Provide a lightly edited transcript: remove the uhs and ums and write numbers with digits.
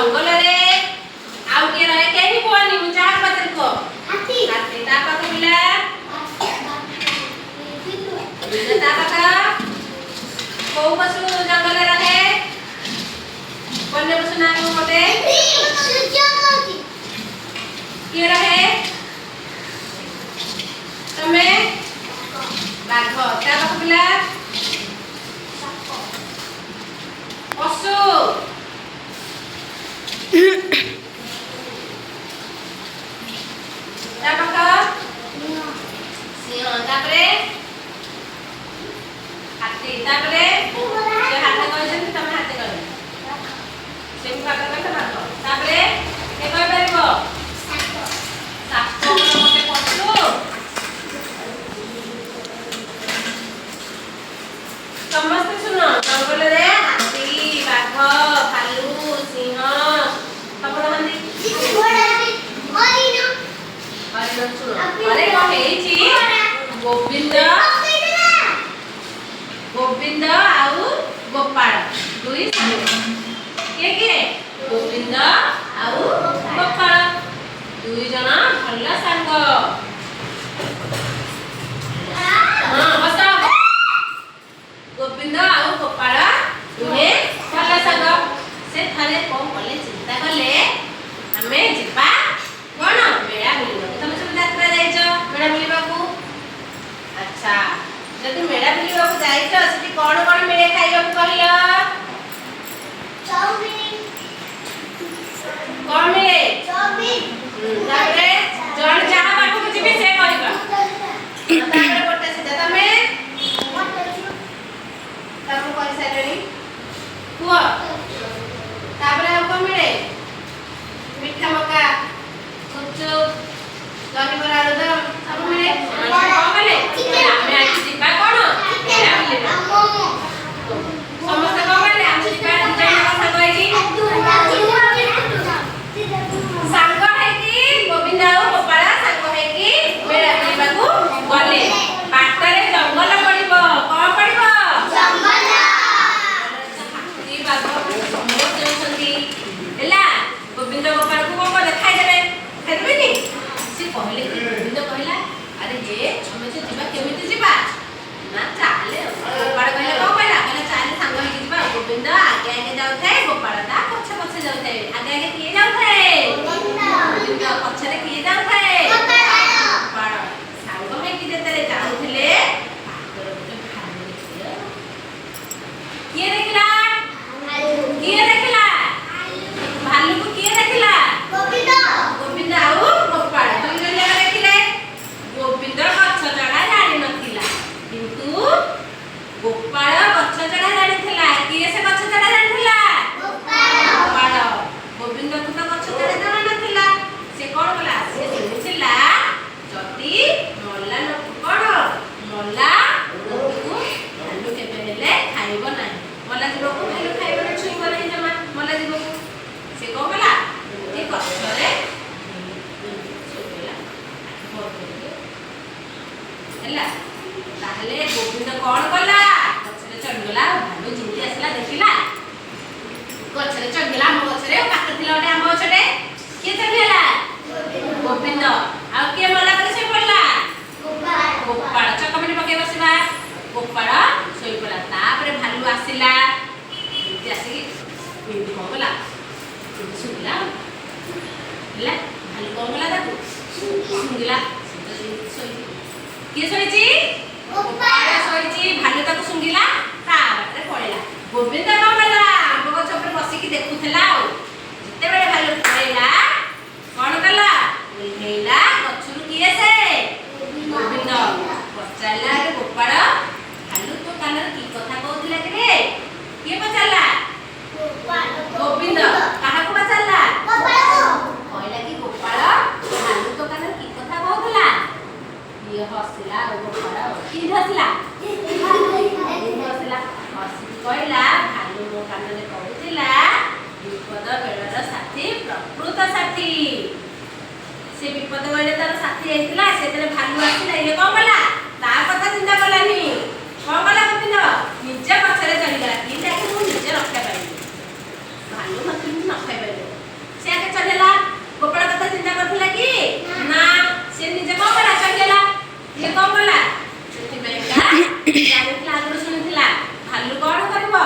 जंगल रे आउ के रहे केही कोनी मु चाह पतर को हाथी हाथी ता पाक मिला बिना ता पाक को पशु जंगल रे रहे वन्य पशु ना को मोटे के रहे तमे बाघ ता पाक मिला पशु समस्त सुन जंगल रे हाथी बाघ भालू सिंह सब रहंदी अरे कौन हेची गोविंद आउ गोपाल दुई सांग के गोविंद आउ गोपाल दुई जना भल्ला सांग हां बस गोविंद आउ गोपाल दुहे भल्ला सांग से थारे कोन कले चिंता कले हमें जिपा कोन मेला मिलिबो तमे सब यात्रा जाइछो मेला मिलिबाकू अच्छा जदि मेला मिलिबाकू जाइछो सेठी कोन कोन मिले खाइबाकू कहलो चाउमीन कोन मिले चाउमीन तारे जण जहा बाकू जिबे से कहबा तारे गोटे से तमे तमे कोन साइडनी हुआ तापरे आ कोन मिले मिठा मका गुपचुप दही बरा आलूदम सब मिले कोन मिले हमें आज जिबा कोन मेला मिलिबा समस्त कोन मिले आज जिबा डिजाइन का सांग है कि गोविंद और गोपाल सांग है कि मेला मिलिबाकू गले बाटरे जंगल पड़िबो कोन पड़िबो जंगल हाथी बाघ समस्त जंगली एला गोविंद गोपाल को कोन देखाई देबे देबे नी से कहले कि गोविंद कहला अरे ये समझे जिबा केमिति जिबा ना चाले गोपाल कहले कोन कहला कहला चाले सांग है जिबा गोविंद आगे आगे जाउ थे गोपाल ता पछे पछे जाउ थे आगे आगे किए जाउ थे गोविंद पछे रे किए जाउ थे गोपाल सांग है कि जेतरे जाउ थिले पाकर गोटे भालू देखियो किए देखला भालू को किए देखला गोविंद आउ गोपाल दुई जन देखिले गोविंद गछ चढ़ा जानि नथिला किंतु गोपाल गछ चढ़ा जानिथिला किए से गछ चढ़ा जानिथिला गोपाल गोविंद को तो गछ चढ़ा जानि नथिला से कोन कला से सुनिथिला जति मल्ला न कोन मल्ला को भालू केबे हेले खाइबो नाही मल्ला जीव को भालू खाइबो नाही छुइबो नाही जमा मल्ला जीव को से कोन कला ए गछरे ହେଲା ताहले गोविंद कोन कला गछरे चढ़गला भालू जिंती आसला देखिला गछरे चढ़गला हम गछरे पाकर थिला ओटे आंब गछरे के चढ़गला गोविंद आ के मला करे से पड़ला गोपाल चकमनी पके बसिबा गोपाल सोई पड़ा तापरे भालू आसिला जिंती आसी कोन कला सुंगिला ହେଲା भालू कोन कला ताकू सुंगिला किए सोईची गोपाल सोईची भालू ताकू सुंगिला ता बाटरे पळेला गोविंद कोन कला आंब गछ ऊपर बसी की देखुथला जते बेले भालू पळेला कोन कला उल्हेला गछरु किए से गोविंद पचाला रे गोपाल भालू तो कानर की कथा कहउथिला कि रे किए पचाला गोविंद काहा को पचाला गोपाल कहला कि गोपाल भालू तो कानर की कथा कहउथिला ये हसला गोपाल की हसला हसला हसी कहला भालू मो कानरे कहउथिला विपद बेलर साथी प्रकृत साथी से विपद बेले तार साथी आइतला सेतरे भालू आसिला ये कोन कला ता कथा चिंता कलानी कोन कला गोविंद निजे पछरे चली गला कि जाके मु निजे रक्षा पाइली भालू मत न खाइ पाइले ଜାଣିଥିଲା ଆଗରୁ ଶୁଣିଥିଲା ଭାଲୁ କଣ କରିବ